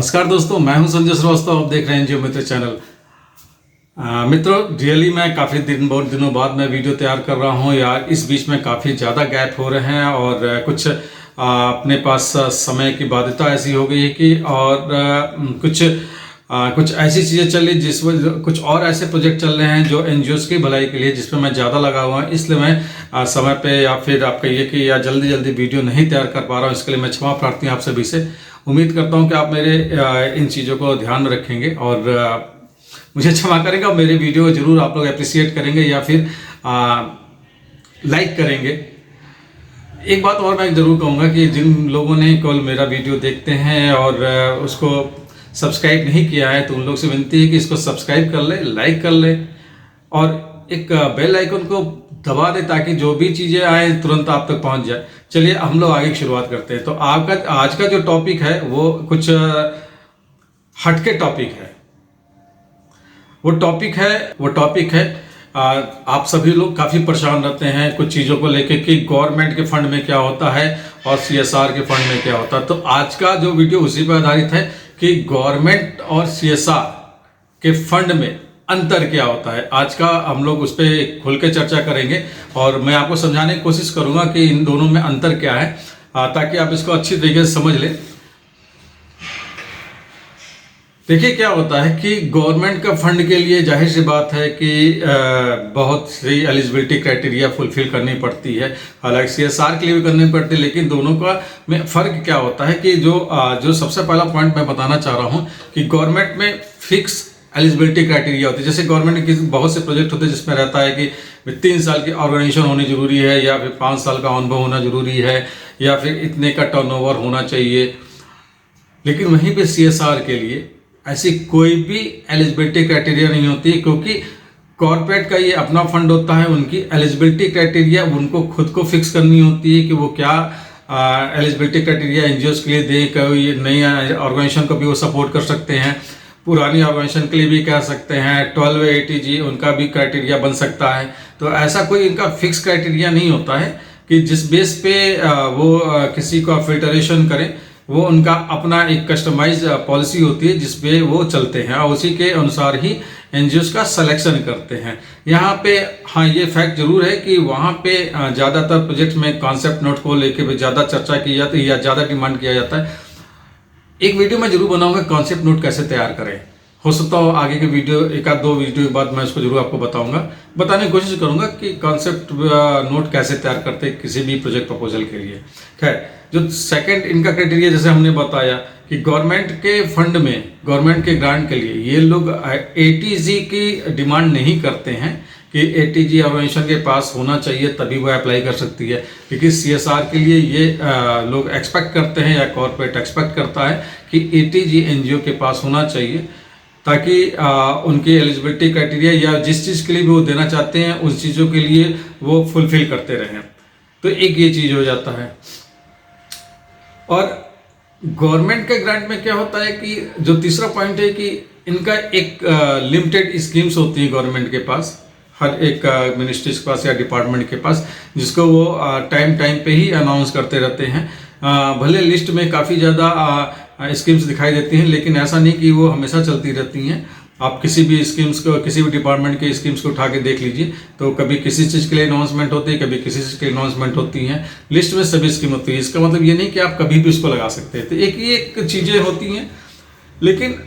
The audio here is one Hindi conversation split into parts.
नमस्कार दोस्तों, मैं हूं संजय श्रीवास्तव। आप देख रहे हैं जियो मित्र चैनल। मित्रों, रियली मैं बहुत दिनों बाद मैं वीडियो तैयार कर रहा हूं यार। इस बीच में काफ़ी ज़्यादा गैप हो रहे हैं और कुछ अपने पास समय की बाध्यता ऐसी हो गई है कि और कुछ ऐसी चीज़ें चल रही जिसमें कुछ और ऐसे प्रोजेक्ट चल रहे हैं जो एनजीओज़ की भलाई के लिए, जिसमें मैं ज़्यादा लगा हुआ हूँ। इसलिए मैं समय पे या फिर आप कहिए कि या जल्दी वीडियो नहीं तैयार कर पा रहा हूँ। इसके लिए मैं क्षमा प्रार्थी हूँ आप सभी से। उम्मीद करता हूँ कि आप मेरे इन चीज़ों को ध्यान में रखेंगे और मुझे क्षमा करेंगे और मेरे वीडियो को जरूर आप लोग अप्रिसिएट करेंगे या फिर लाइक करेंगे। एक बात और मैं ज़रूर कहूँगा कि जिन लोगों ने केवल मेरा वीडियो देखते हैं और उसको सब्सक्राइब नहीं किया है, तो उन लोग से विनती है कि इसको सब्सक्राइब कर ले, लाइक कर ले और एक बेल आइकन को दबा दे ताकि जो भी चीज़ें आए तुरंत आप तक पहुंच जाए। चलिए हम लोग आगे की शुरुआत करते हैं। तो आपका आज का जो टॉपिक है वो कुछ हटके टॉपिक है। वो टॉपिक है आप सभी लोग काफ़ी परेशान रहते हैं कुछ चीज़ों को लेके कि गवर्नमेंट के फंड में क्या होता है और सीएसआर के फंड में क्या होता है। तो आज का जो वीडियो उसी पर आधारित है कि गवर्नमेंट और सीएसआर के फंड में अंतर क्या होता है। आज का हम लोग उस पर खुल के चर्चा करेंगे और मैं आपको समझाने की कोशिश करूंगा कि इन दोनों में अंतर क्या है, ताकि आप इसको अच्छी तरीके से समझ लें। देखिए क्या होता है कि गवर्नमेंट का फंड के लिए जाहिर सी बात है कि बहुत सी एलिजिबिलिटी क्राइटेरिया फुलफिल करनी पड़ती है। हालांकि सीएसआर के लिए भी करनी पड़ती है, लेकिन दोनों का में फ़र्क क्या होता है कि जो सबसे पहला पॉइंट मैं बताना चाह रहा हूँ कि गवर्नमेंट में फिक्स एलिजिबिलिटी क्राइटेरिया होती है। जैसे गवर्नमेंट के बहुत से प्रोजेक्ट होते हैं जिसमें रहता है कि 3 साल की ऑर्गेनाइजेशन होनी जरूरी है या फिर 5 साल का अनुभव होना जरूरी है या फिर इतने का टर्नओवर होना चाहिए। लेकिन वहीं पे सीएसआर के लिए ऐसी कोई भी एलिजिबिलिटी क्राइटेरिया नहीं होती, क्योंकि कॉर्पोरेट का ये अपना फंड होता है। उनकी एलिजिबिलिटी क्राइटेरिया उनको खुद को फिक्स करनी होती है कि वो क्या एलिजिबिलिटी क्राइटेरिया एनजीओज के लिए दे। कोई नई ऑर्गेनाइजेशन को भी वो सपोर्ट कर सकते हैं, पुरानी ऑर्गेनाइजेशन के लिए भी कह सकते हैं। 12 ATG उनका भी क्राइटेरिया बन सकता है। तो ऐसा कोई इनका फिक्स क्राइटेरिया नहीं होता है कि जिस बेस पे वो किसी को फिल्टरेशन करें। वो उनका अपना एक कस्टमाइज पॉलिसी होती है जिसपे वो चलते हैं और उसी के अनुसार ही एनजीओज का सिलेक्शन करते हैं। यहाँ पे हाँ, ये फैक्ट जरूर है कि वहाँ पे ज़्यादातर प्रोजेक्ट में कॉन्सेप्ट नोट को लेके ज़्यादा चर्चा की जाती है या ज़्यादा डिमांड किया जाता है। एक वीडियो मैं जरूर बनाऊंगा कॉन्सेप्ट नोट कैसे तैयार करें। हो सकता हो आगे के वीडियो, एक आध 2 वीडियो के बाद मैं उसको जरूर आपको बताने की कोशिश करूंगा कि कॉन्सेप्ट नोट कैसे तैयार करते हैं किसी भी प्रोजेक्ट प्रपोजल के लिए। खैर, जो सेकंड इनका क्राइटेरिया जैसे हमने बताया कि गवर्नमेंट के फंड में, गवर्नमेंट के ग्रांट के लिए ये लोग ATG की डिमांड नहीं करते हैं कि ATG ऑर्गेनाइजेशन के पास होना चाहिए तभी वो अप्लाई कर सकती है। क्योंकि सीएसआर के लिए ये लोग एक्सपेक्ट करते हैं या कॉर्पोरेट एक्सपेक्ट करता है कि ATG एनजीओ के पास होना चाहिए, ताकि उनकी एलिजिबिलिटी क्राइटेरिया या जिस चीज़ के लिए भी वो देना चाहते हैं उस चीज़ों के लिए वो फुलफिल करते रहें। तो एक ये चीज़ हो जाता है। और गवर्नमेंट के ग्रांट में क्या होता है कि जो तीसरा पॉइंट है कि इनका एक लिमिटेड स्कीम्स होती है गवर्नमेंट के पास, हर एक मिनिस्ट्रीज के पास या डिपार्टमेंट के पास, जिसको वो टाइम पे ही अनाउंस करते रहते हैं। भले लिस्ट में काफ़ी ज़्यादा स्कीम्स दिखाई देती हैं, लेकिन ऐसा नहीं कि वो हमेशा चलती रहती हैं। आप किसी भी स्कीम्स को, किसी भी डिपार्टमेंट के स्कीम्स को उठा के देख लीजिए, तो कभी किसी चीज़ के लिए अनाउंसमेंट होती है, कभी किसी चीज़ के लिए अनाउंसमेंट होती हैं। लिस्ट में सभी स्कीम होती है। इसका मतलब ये नहीं कि आप कभी भी उसको लगा सकते हैं। तो एक चीज़ें होती हैं। लेकिन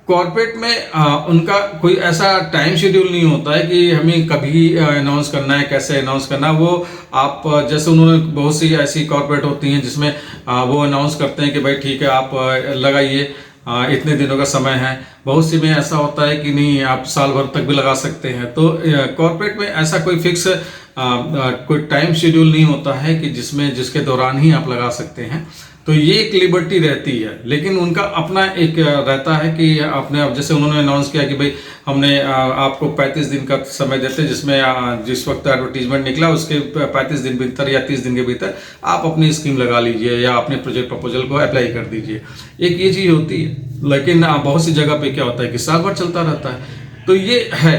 कॉर्पोरेट में उनका कोई ऐसा टाइम शेड्यूल नहीं होता है कि हमें कभी अनाउंस करना है, कैसे अनाउंस करना है। वो आप जैसे उन्होंने बहुत सी ऐसी कॉर्पोरेट होती हैं जिसमें वो अनाउंस करते हैं कि भाई ठीक है आप लगाइए, इतने दिनों का समय है। बहुत सी में ऐसा होता है कि नहीं, आप साल भर तक भी लगा सकते हैं। तो कॉर्पोरेट में ऐसा कोई फिक्स कोई टाइम शेड्यूल नहीं होता है कि जिसके दौरान ही आप लगा सकते हैं। तो ये एक लिबर्टी रहती है। लेकिन उनका अपना एक रहता है कि आपने, अब जैसे उन्होंने अनाउंस किया कि भाई हमने आपको 35 दिन का समय देते हैं, जिसमें जिस वक्त एडवर्टीजमेंट निकला उसके 35 दिन भीतर या 30 दिन के भीतर आप अपनी स्कीम लगा लीजिए या अपने प्रोजेक्ट प्रपोजल को अप्लाई कर दीजिए। एक ये चीज़ होती है। लेकिन बहुत सी जगह पे क्या होता है कि साल भर चलता रहता है। तो ये है।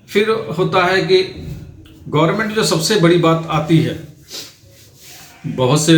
फिर होता है कि गवर्नमेंट जो सबसे बड़ी बात आती है बहुत से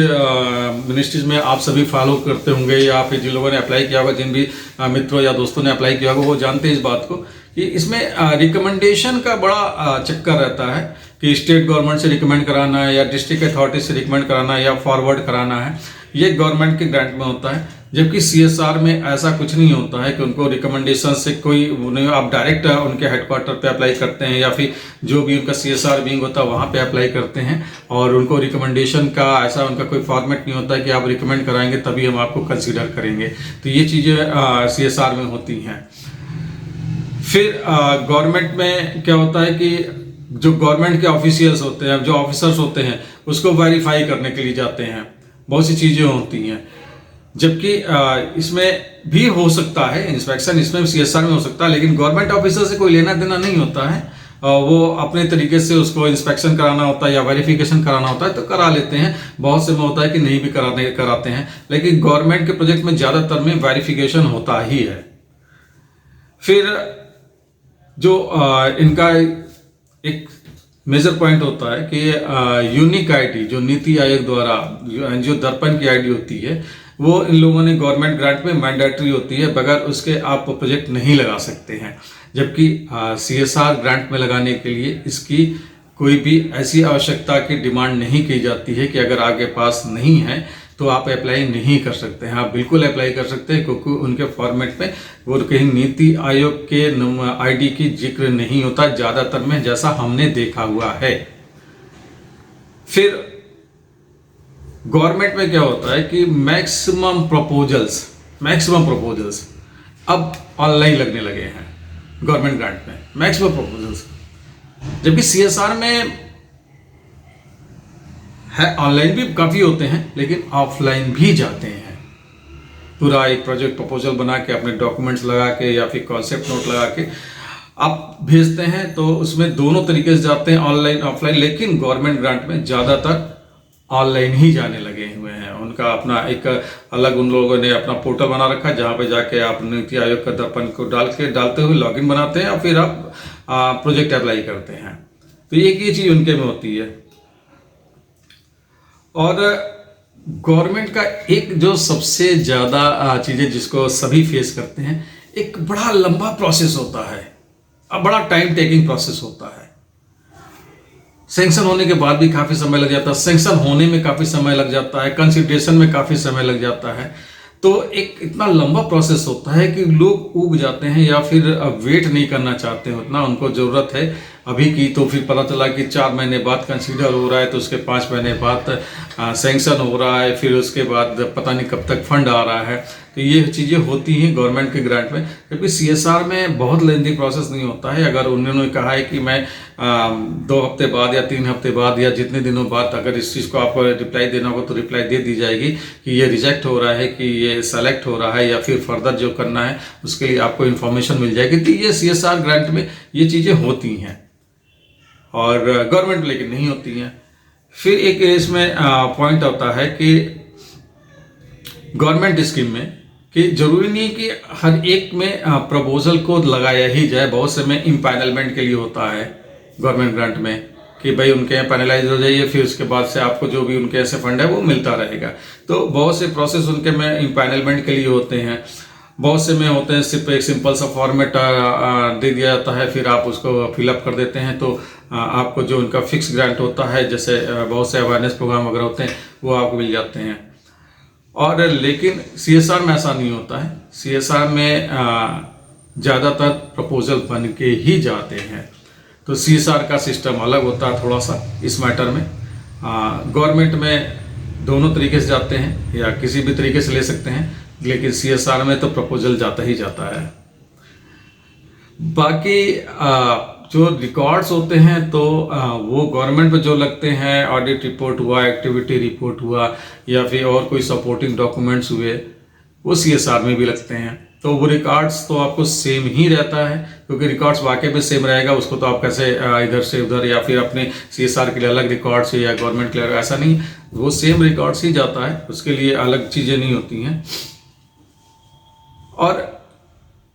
मिनिस्ट्रीज में आप सभी फॉलो करते होंगे, या फिर जिन लोगों ने अप्लाई किया होगा, जिन भी मित्रों या दोस्तों ने अप्लाई किया होगा, वो जानते हैं इस बात को कि इसमें रिकमेंडेशन का बड़ा चक्कर रहता है कि स्टेट गवर्नमेंट से रिकमेंड कराना है या डिस्ट्रिक्ट अथॉरिटी से रिकमेंड कराना है या फॉरवर्ड कराना है, ये गवर्नमेंट के ग्रांट में होता है। जबकि सीएसआर में ऐसा कुछ नहीं होता है कि उनको रिकमेंडेशन से कोई उन्हें, आप डायरेक्ट उनके हेडक्वार्टर पे अप्लाई करते हैं या फिर जो भी उनका सीएसआर विंग होता है वहाँ पे अप्लाई करते हैं, और उनको रिकमेंडेशन का ऐसा उनका कोई फॉर्मेट नहीं होता है कि आप रिकमेंड कराएंगे तभी हम आपको कंसिडर करेंगे। तो ये चीज़ें सीएसआर में होती हैं। फिर गवर्नमेंट में क्या होता है कि जो गवर्नमेंट के ऑफिशियल्स होते हैं, जो ऑफिसर्स होते हैं, उसको वेरीफाई करने के लिए जाते हैं, बहुत सी चीज़ें होती हैं। जबकि इसमें भी हो सकता है इंस्पेक्शन, इसमें सीएसआर में हो सकता है, लेकिन गवर्नमेंट ऑफिसर से कोई लेना देना नहीं होता है। वो अपने तरीके से उसको इंस्पेक्शन कराना होता है या वेरिफिकेशन कराना होता है तो करा लेते हैं। बहुत से में होता है कि नहीं भी कराते हैं, लेकिन गवर्नमेंट के प्रोजेक्ट में ज़्यादातर में वेरिफिकेशन होता ही है। फिर जो इनका एक मेजर पॉइंट होता है कि यूनिक आईडी जो नीति आयोग द्वारा जो दर्पण की आईडी होती है, वो इन लोगों ने गवर्नमेंट ग्रांट में मैंडेटरी होती है, बगैर उसके आप प्रोजेक्ट नहीं लगा सकते हैं। जबकि सीएसआर ग्रांट में लगाने के लिए इसकी कोई भी ऐसी आवश्यकता की डिमांड नहीं की जाती है कि अगर आपके पास नहीं है तो आप अप्लाई नहीं कर सकते हैं। आप बिल्कुल अप्लाई कर सकते हैं, क्योंकि उनके फॉर्मेट में वो कहीं नीति आयोग के आईडी की जिक्र नहीं होता ज़्यादातर में, जैसा हमने देखा हुआ है। फिर गवर्नमेंट में क्या होता है कि मैक्सिमम प्रपोजल्स अब ऑनलाइन लगने लगे हैं गवर्नमेंट ग्रांट में, मैक्सिमम प्रपोजल्स। जबकि सीएसआर में है, ऑनलाइन भी काफ़ी होते हैं लेकिन ऑफलाइन भी जाते हैं। पूरा एक प्रोजेक्ट प्रपोजल बना के अपने डॉक्यूमेंट्स लगा के या फिर कॉन्सेप्ट नोट लगा के आप भेजते हैं, तो उसमें दोनों तरीके से जाते हैं, ऑनलाइन ऑफलाइन। लेकिन गवर्नमेंट ग्रांट में ज़्यादातर ऑनलाइन ही जाने लगे हुए हैं। उनका अपना एक अलग उन लोगों ने अपना पोर्टल बना रखा है, जहाँ पे जाके आप नीति आयोग का दर्पण को डालते हुए लॉगिन बनाते हैं और फिर आप प्रोजेक्ट अप्लाई करते हैं। तो एक ये चीज़ उनके में होती है। और गवर्नमेंट का एक जो सबसे ज़्यादा चीज़ें जिसको सभी फेस करते हैं, एक बड़ा लंबा प्रोसेस होता है, अब बड़ा टाइम टेकिंग प्रोसेस होता है। सैंक्शन होने के बाद भी काफ़ी समय लग जाता है, सैंक्शन होने में काफ़ी समय लग जाता है, कंसिडरेशन में काफ़ी समय लग जाता है। तो एक इतना लंबा प्रोसेस होता है कि लोग ऊब जाते हैं या फिर वेट नहीं करना चाहते हैं उतना। उनको ज़रूरत है अभी की, तो फिर पता चला कि 4 महीने बाद कंसीडर हो रहा है, तो उसके 5 महीने बाद सैंक्शन हो रहा है, फिर उसके बाद पता नहीं कब तक फंड आ रहा है। तो ये चीज़ें होती हैं गवर्नमेंट के ग्रांट में। क्योंकि सीएसआर में बहुत लेंथी प्रोसेस नहीं होता है। अगर उन्होंने कहा है कि मैं 2 हफ्ते बाद या 3 हफ्ते बाद या जितने दिनों बाद अगर इस चीज़ को आपको रिप्लाई देना होगा तो रिप्लाई दे दी जाएगी कि ये रिजेक्ट हो रहा है, कि ये सेलेक्ट हो रहा है, या फिर फर्दर जो करना है उसके लिए आपको इन्फॉर्मेशन मिल जाएगी। तो ये सीएसआर ग्रांट में ये चीज़ें होती हैं और गवर्नमेंट लेकिन नहीं होती हैं। फिर एक इसमें पॉइंट आता है कि गवर्नमेंट स्कीम में कि जरूरी नहीं कि हर एक में प्रपोजल को लगाया ही जाए। बहुत से में इम्पैनलमेंट के लिए होता है गवर्नमेंट ग्रांट में कि भाई उनके यहाँ पैनलाइज हो जाइए, फिर उसके बाद से आपको जो भी उनके ऐसे फंड है वो मिलता रहेगा। तो बहुत से प्रोसेस उनके में इम्पैनलमेंट के लिए होते हैं। बहुत से में होते हैं सिर्फ एक सिंपल सा फॉर्मेट दे दिया जाता है, फिर आप उसको फिलअप कर देते हैं, तो आपको जो उनका फिक्स ग्रांट होता है, जैसे बहुत से अवेयरनेस प्रोग्राम वगैरह होते हैं, वो आपको मिल जाते हैं। और लेकिन सीएसआर में ऐसा नहीं होता है। सीएसआर में ज़्यादातर प्रपोजल बन के ही जाते हैं। तो सीएसआर का सिस्टम अलग होता है थोड़ा सा इस मैटर में। गवर्नमेंट में दोनों तरीके से जाते हैं या किसी भी तरीके से ले सकते हैं, लेकिन सीएसआर में तो प्रपोजल जाता ही जाता है। बाकी जो रिकॉर्ड्स होते हैं तो वो गवर्नमेंट पे जो लगते हैं, ऑडिट रिपोर्ट हुआ, एक्टिविटी रिपोर्ट हुआ, या फिर और कोई सपोर्टिंग डॉक्यूमेंट्स हुए, वो सीएसआर में भी लगते हैं। तो वो रिकॉर्ड्स तो आपको सेम ही रहता है, क्योंकि रिकॉर्ड्स वाकई में सेम रहेगा। उसको तो आप कैसे इधर से उधर या फिर अपने सीएसआर के लिए अलग रिकॉर्ड्स या गवर्नमेंट के लिए, ऐसा नहीं, वो सेम रिकॉर्ड्स ही जाता है, उसके लिए अलग चीज़ें नहीं होती हैं। और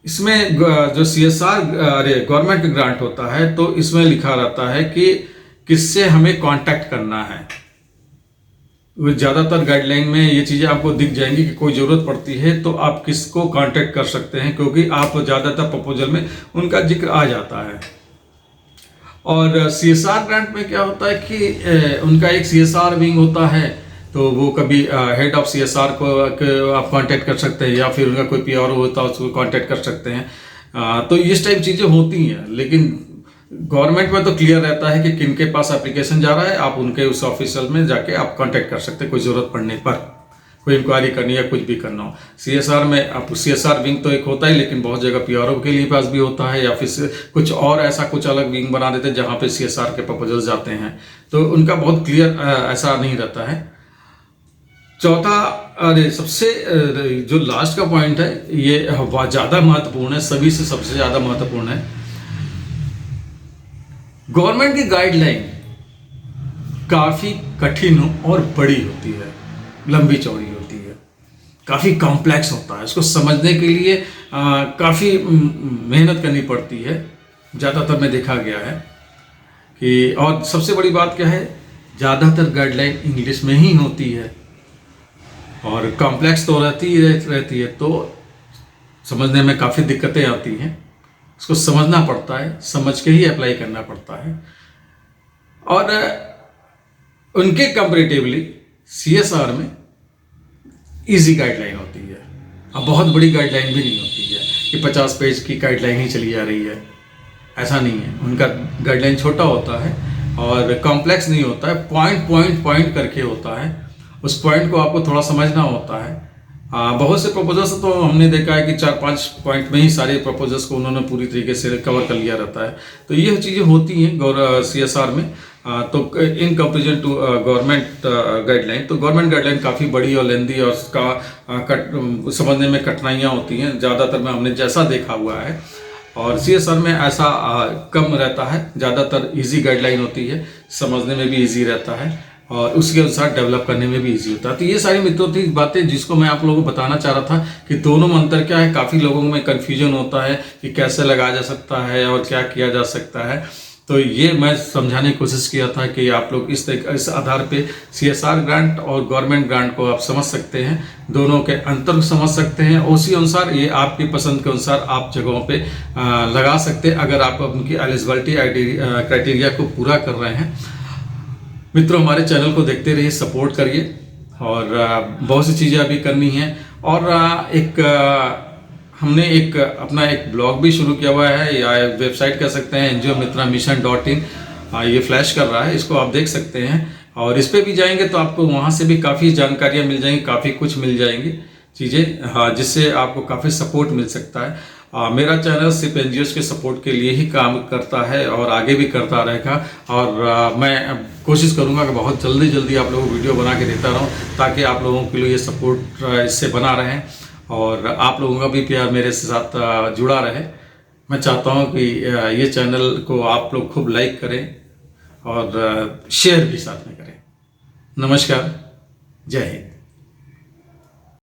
इसमें जो सीएसआर गवर्नमेंट ग्रांट होता है, तो इसमें लिखा रहता है कि किससे हमें कांटेक्ट करना है। ज़्यादातर गाइडलाइन में ये चीज़ें आपको दिख जाएंगी कि कोई ज़रूरत पड़ती है तो आप किसको कांटेक्ट कर सकते हैं, क्योंकि आप ज़्यादातर प्रपोजल में उनका जिक्र आ जाता है। और CSR ग्रांट में क्या होता है कि उनका एक CSR विंग होता है, तो वो कभी हेड ऑफ CSR को आप कांटेक्ट कर सकते हैं, या फिर उनका कोई PRO होता है उसको कांटेक्ट कर सकते हैं। तो इस टाइप चीज़ें होती हैं। लेकिन गवर्नमेंट में तो क्लियर रहता है कि किन के पास एप्लीकेशन जा रहा है, आप उनके उस ऑफिशियल में जाके आप कांटेक्ट कर सकते हैं कोई ज़रूरत पड़ने पर, कोई इंक्वायरी करनी या कुछ भी करना हो। CSR में आप CSR विंग तो एक होता है, लेकिन बहुत जगह PRO के लिए पास भी होता है, या फिर कुछ और ऐसा कुछ अलग विंग बना देते हैं जहाँ पे CSR के प्रपोजल जाते हैं। तो उनका बहुत क्लियर ऐसा नहीं रहता है। चौथा, अरे सबसे जो लास्ट का पॉइंट है ये ज़्यादा महत्वपूर्ण है, सभी से सबसे ज़्यादा महत्वपूर्ण है। गवर्नमेंट की गाइडलाइन काफ़ी कठिन और बड़ी होती है, लंबी चौड़ी होती है, काफ़ी कॉम्प्लेक्स होता है। इसको समझने के लिए काफ़ी मेहनत करनी पड़ती है, ज़्यादातर में देखा गया है कि। और सबसे बड़ी बात क्या है, ज़्यादातर गाइडलाइन इंग्लिश में ही होती है, और कॉम्प्लेक्स तो रहती है, तो समझने में काफ़ी दिक्कतें आती हैं। इसको समझना पड़ता है, समझ के ही अप्लाई करना पड़ता है। और उनके कंपैरेटिवली CSR में इजी गाइडलाइन होती है, अब बहुत बड़ी गाइडलाइन भी नहीं होती है कि 50 पेज की गाइडलाइन ही चली जा रही है, ऐसा नहीं है। उनका गाइडलाइन छोटा होता है और कॉम्प्लेक्स नहीं होता है, पॉइंट करके होता है। उस पॉइंट को आपको थोड़ा समझना होता है। बहुत से प्रपोजल्स तो हमने देखा है कि 4-5 पॉइंट में ही सारे प्रपोजल्स को उन्होंने पूरी तरीके से कवर कर लिया रहता है। तो ये चीज़ें होती हैं CSR में। तो in comparison to government guideline, तो गवर्नमेंट गाइडलाइन काफ़ी बड़ी और लेंदी और उसका समझने में कठिनाइयाँ होती हैं ज़्यादातर में, हमने जैसा देखा हुआ है। और CSR में ऐसा कम रहता है, ज़्यादातर इजी गाइडलाइन होती है, समझने में भी इजी रहता है और उसके अनुसार डेवलप करने में भी इजी होता है। तो ये सारी मित्रों की बातें जिसको मैं आप लोगों को बताना चाह रहा था कि दोनों में अंतर क्या है। काफ़ी लोगों में कन्फ्यूजन होता है कि कैसे लगाया जा सकता है और क्या किया जा सकता है। तो ये मैं समझाने की कोशिश किया था कि आप लोग इस आधार पे CSR ग्रांट और गवर्नमेंट ग्रांट को आप समझ सकते हैं, दोनों के अंतर समझ सकते हैं। उसी अनुसार ये आपकी पसंद के अनुसार आप जगहों पे लगा सकते हैं, अगर आप उनकी एलिजिबिलिटी क्राइटेरिया को पूरा कर रहे हैं। मित्रों, हमारे चैनल को देखते रहिए, सपोर्ट करिए, और बहुत सी चीज़ें अभी करनी है। और हमने अपना एक ब्लॉग भी शुरू किया हुआ है, या वेबसाइट कह सकते हैं, NGO-Mitra-Mission.in। ये फ्लैश कर रहा है, इसको आप देख सकते हैं। और इस पे भी जाएंगे तो आपको वहाँ से भी काफ़ी जानकारियाँ मिल जाएंगी, काफ़ी कुछ मिल जाएंगी चीज़ें, हाँ, जिससे आपको काफ़ी सपोर्ट मिल सकता है। मेरा चैनल सिर्फ NGOs के सपोर्ट के लिए ही काम करता है और आगे भी करता रहेगा। और मैं कोशिश करूँगा कि बहुत जल्दी आप लोगों को वीडियो बना के देता रहूँ, ताकि आप लोगों के लिए ये सपोर्ट इससे बना रहे और आप लोगों का भी प्यार मेरे साथ जुड़ा रहे। मैं चाहता हूँ कि ये चैनल को आप लोग खूब लाइक करें और शेयर भी साथ में करें। नमस्कार, जय हिंद।